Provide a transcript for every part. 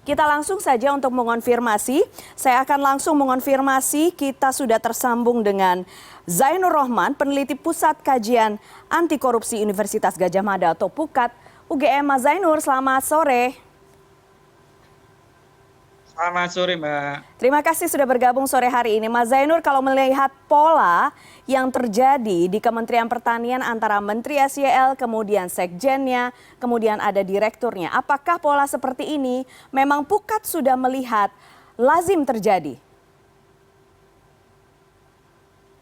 Kita langsung saja untuk mengonfirmasi. Saya akan langsung mengonfirmasi kita sudah tersambung dengan Zainur Rohman, peneliti Pusat Kajian Anti Korupsi Universitas Gadjah Mada atau PUKAD UGM. Mas Zainur, selamat sore. Selamat sore, Mbak. Terima kasih sudah bergabung sore hari ini. Mas Zainur, kalau melihat pola yang terjadi di Kementerian Pertanian antara Menteri SYL, kemudian Sekjennya, kemudian ada direkturnya, apakah pola seperti ini memang PUKAD sudah melihat lazim terjadi?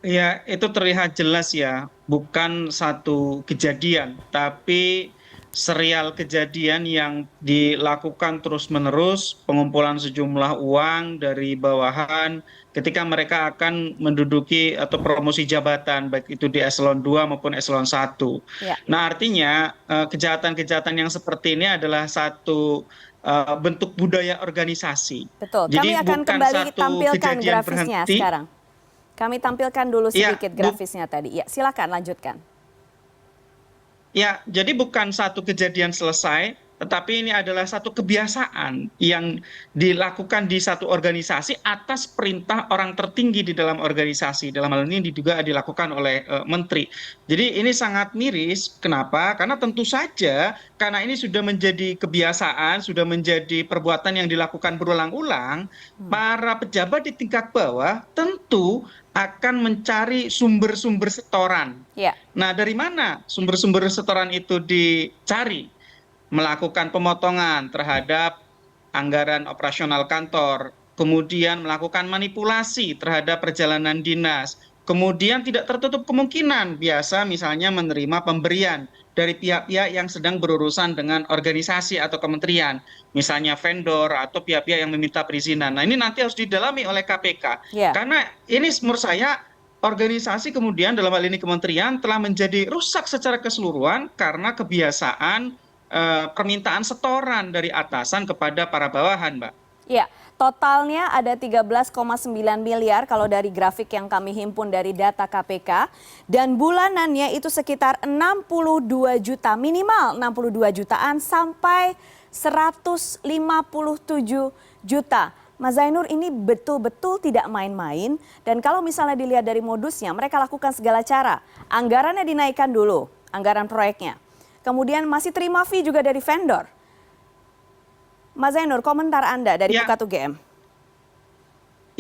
Ya, itu terlihat jelas ya, bukan satu kejadian, tapi serial kejadian yang dilakukan terus-menerus, pengumpulan sejumlah uang dari bawahan ketika mereka akan menduduki atau promosi jabatan, baik itu di eselon 2 maupun eselon 1. Ya, Nah, artinya kejahatan-kejahatan yang seperti ini adalah satu bentuk budaya organisasi. betul. Kami Jadi akan bukan kembali satu tampilkan kejadian grafisnya berhenti. sekarang. Kami tampilkan dulu Ya, sedikit grafisnya tadi. Ya, silakan lanjutkan. Ya, jadi bukan satu kejadian selesai, tetapi ini adalah satu kebiasaan yang dilakukan di satu organisasi atas perintah orang tertinggi di dalam organisasi. Dalam hal ini juga dilakukan oleh menteri. Jadi ini sangat miris. Kenapa? Karena tentu saja karena ini sudah menjadi kebiasaan, sudah menjadi perbuatan yang dilakukan berulang-ulang, para pejabat di tingkat bawah tentu akan mencari sumber-sumber setoran. Ya. Nah, dari mana sumber-sumber setoran itu dicari? Melakukan pemotongan terhadap anggaran operasional kantor, kemudian melakukan manipulasi terhadap perjalanan dinas, kemudian tidak tertutup kemungkinan biasa misalnya menerima pemberian dari pihak-pihak yang sedang berurusan dengan organisasi atau kementerian, misalnya vendor atau pihak-pihak yang meminta perizinan. Nah, ini nanti harus didalami oleh KPK. Ya. Karena ini menurut saya organisasi kemudian dalam hal ini kementerian telah menjadi rusak secara keseluruhan karena kebiasaan permintaan setoran dari atasan kepada para bawahan, Mbak. Ya, totalnya ada 13,9 miliar kalau dari grafik yang kami himpun dari data KPK. Dan bulanannya itu sekitar 62 juta, minimal 62 jutaan sampai 157 juta. Mas Zainur, ini betul-betul tidak main-main. Dan kalau misalnya dilihat dari modusnya, mereka lakukan segala cara. Anggarannya dinaikkan dulu, anggaran proyeknya. Kemudian masih terima fee juga dari vendor. Mas Zainur, komentar Anda dari Ya, PUKAD UGM.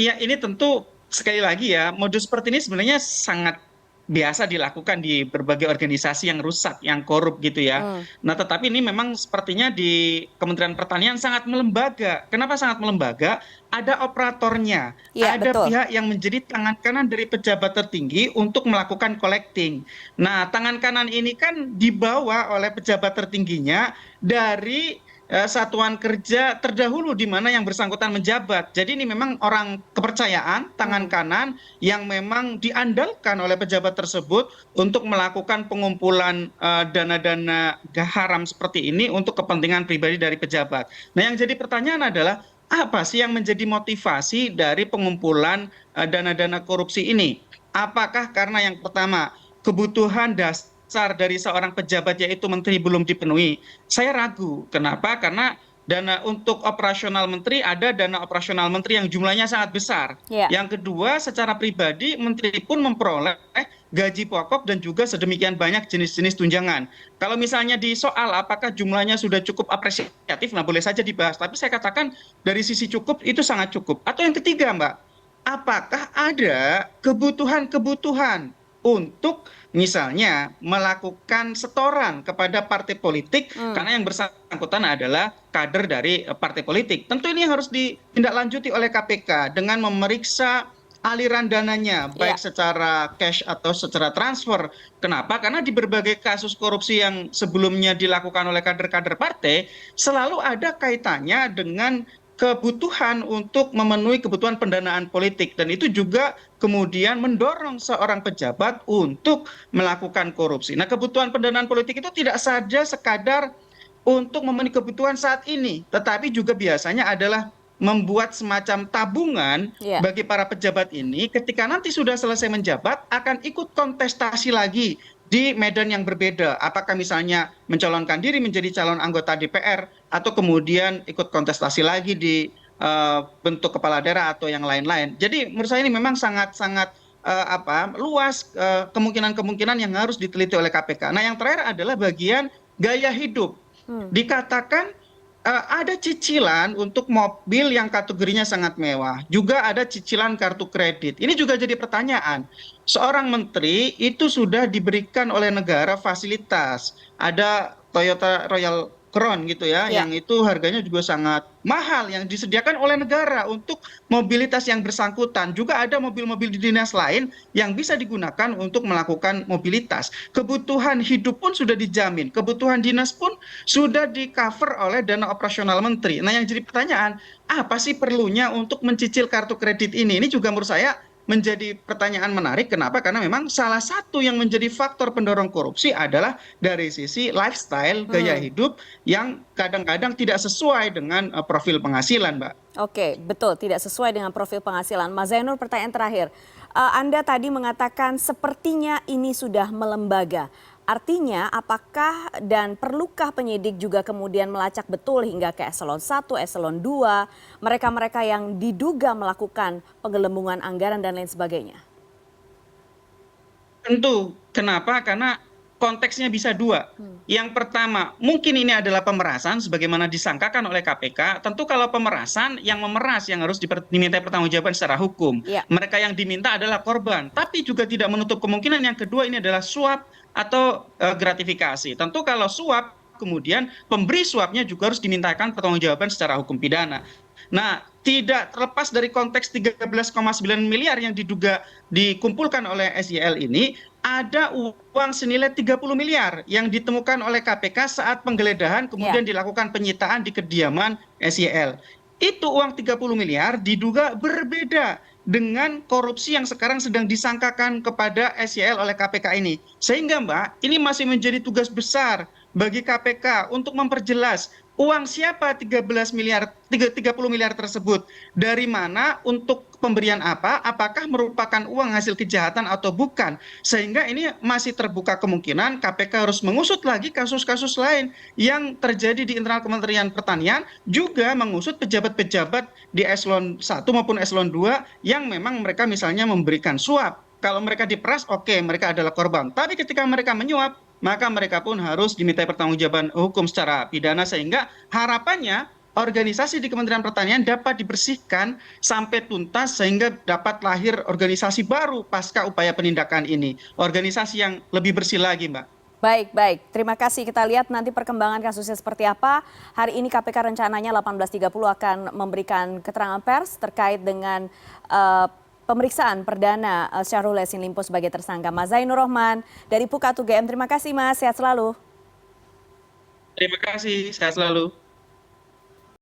iya, ini tentu sekali lagi ya, modus seperti ini sebenarnya sangat biasa dilakukan di berbagai organisasi yang rusak, yang korup gitu ya. Nah, tetapi ini memang sepertinya di Kementerian Pertanian sangat melembaga. Kenapa sangat melembaga? Ada operatornya, Iya, ada betul. pihak yang menjadi tangan kanan dari pejabat tertinggi untuk melakukan collecting. Nah, tangan kanan ini kan dibawa oleh pejabat tertingginya dari satuan kerja terdahulu di mana yang bersangkutan menjabat. Jadi ini memang orang kepercayaan, tangan kanan yang memang diandalkan oleh pejabat tersebut untuk melakukan pengumpulan dana-dana haram seperti ini untuk kepentingan pribadi dari pejabat. Nah, yang jadi pertanyaan adalah apa sih yang menjadi motivasi dari pengumpulan dana-dana korupsi ini? Apakah karena yang pertama kebutuhan dasar dari seorang pejabat yaitu menteri belum dipenuhi? Saya ragu. Kenapa? Karena dana untuk operasional menteri ada dana operasional menteri yang jumlahnya sangat besar. Ya. Yang kedua, secara pribadi menteri pun memperoleh gaji pokok dan juga sedemikian banyak jenis-jenis tunjangan. Kalau misalnya di soal apakah jumlahnya sudah cukup apresiatif, nah boleh saja dibahas. Tapi saya katakan dari sisi cukup itu sangat cukup. Atau yang ketiga, Mbak, apakah ada kebutuhan-kebutuhan untuk misalnya melakukan setoran kepada partai politik karena yang bersangkutan adalah kader dari partai politik. Tentu ini harus ditindaklanjuti oleh KPK dengan memeriksa aliran dananya, baik secara cash atau secara transfer. Kenapa? Karena di berbagai kasus korupsi yang sebelumnya dilakukan oleh kader-kader partai, selalu ada kaitannya dengan kebutuhan untuk memenuhi kebutuhan pendanaan politik. Dan itu juga kemudian mendorong seorang pejabat untuk melakukan korupsi. Nah, kebutuhan pendanaan politik itu tidak saja sekadar untuk memenuhi kebutuhan saat ini, tetapi juga biasanya adalah membuat semacam tabungan bagi para pejabat ini ketika nanti sudah selesai menjabat akan ikut kontestasi lagi di medan yang berbeda. Apakah misalnya mencalonkan diri menjadi calon anggota DPR atau kemudian ikut kontestasi lagi di bentuk kepala daerah atau yang lain-lain. Jadi menurut saya ini memang sangat-sangat luas kemungkinan-kemungkinan yang harus diteliti oleh KPK. Nah, yang terakhir adalah bagian gaya hidup. Dikatakan ada cicilan untuk mobil yang kategorinya sangat mewah. Juga ada cicilan kartu kredit. Ini juga jadi pertanyaan. Seorang menteri itu sudah diberikan oleh negara fasilitas. Ada Toyota Royal Crown gitu ya, Ya. yang itu harganya juga sangat mahal yang disediakan oleh negara untuk mobilitas yang bersangkutan. Juga ada mobil-mobil di dinas lain yang bisa digunakan untuk melakukan mobilitas. Kebutuhan hidup pun sudah dijamin, kebutuhan dinas pun sudah di-cover oleh dana operasional menteri. Nah, yang jadi pertanyaan, apa sih perlunya untuk mencicil kartu kredit ini? Ini juga menurut saya menjadi pertanyaan menarik. Kenapa? Karena memang salah satu yang menjadi faktor pendorong korupsi adalah dari sisi lifestyle, gaya hidup yang kadang-kadang tidak sesuai dengan profil penghasilan, Mbak. Oke, betul, tidak sesuai dengan profil penghasilan. Mas Zainur, pertanyaan terakhir. Anda tadi mengatakan sepertinya ini sudah melembaga. Artinya apakah dan perlukah penyidik juga kemudian melacak betul hingga ke eselon 1, eselon 2, mereka-mereka yang diduga melakukan penggelembungan anggaran dan lain sebagainya? Tentu. Kenapa? Karena konteksnya bisa dua. Yang pertama, mungkin ini adalah pemerasan sebagaimana disangkakan oleh KPK. Tentu kalau pemerasan, yang memeras yang harus diminta pertanggungjawaban secara hukum. Ya. Mereka yang diminta adalah korban. Tapi juga tidak menutup kemungkinan yang kedua ini adalah suap atau gratifikasi. Tentu kalau suap, kemudian pemberi suapnya juga harus dimintakan pertanggungjawaban secara hukum pidana. Nah, tidak terlepas dari konteks 13,9 miliar yang diduga dikumpulkan oleh SYL ini, ada uang senilai 30 miliar yang ditemukan oleh KPK saat penggeledahan kemudian dilakukan penyitaan di kediaman SYL. Itu uang 30 miliar diduga berbeda dengan korupsi yang sekarang sedang disangkakan kepada SYL oleh KPK ini. Sehingga Mbak, ini masih menjadi tugas besar bagi KPK untuk memperjelas uang siapa 30 miliar tersebut, dari mana, untuk pemberian apa, apakah merupakan uang hasil kejahatan atau bukan. Sehingga ini masih terbuka kemungkinan KPK harus mengusut lagi kasus-kasus lain yang terjadi di internal Kementerian Pertanian, juga mengusut pejabat-pejabat di eselon 1 maupun eselon 2 yang memang mereka misalnya memberikan suap. Kalau mereka diperas, oke, mereka adalah korban. Tapi ketika mereka menyuap, maka mereka pun harus dimintai pertanggungjawaban hukum secara pidana, sehingga harapannya organisasi di Kementerian Pertanian dapat dibersihkan sampai tuntas sehingga dapat lahir organisasi baru pasca upaya penindakan ini. Organisasi yang lebih bersih lagi, Mbak. Baik, baik. Terima kasih. Kita lihat nanti perkembangan kasusnya seperti apa. Hari ini KPK rencananya 18.30 akan memberikan keterangan pers terkait dengan pemeriksaan perdana Syahrul Yassin Limpo sebagai tersangka. Mas Zainur Rohman dari Pukat UGM. Terima kasih Mas, sehat selalu. Terima kasih, sehat selalu.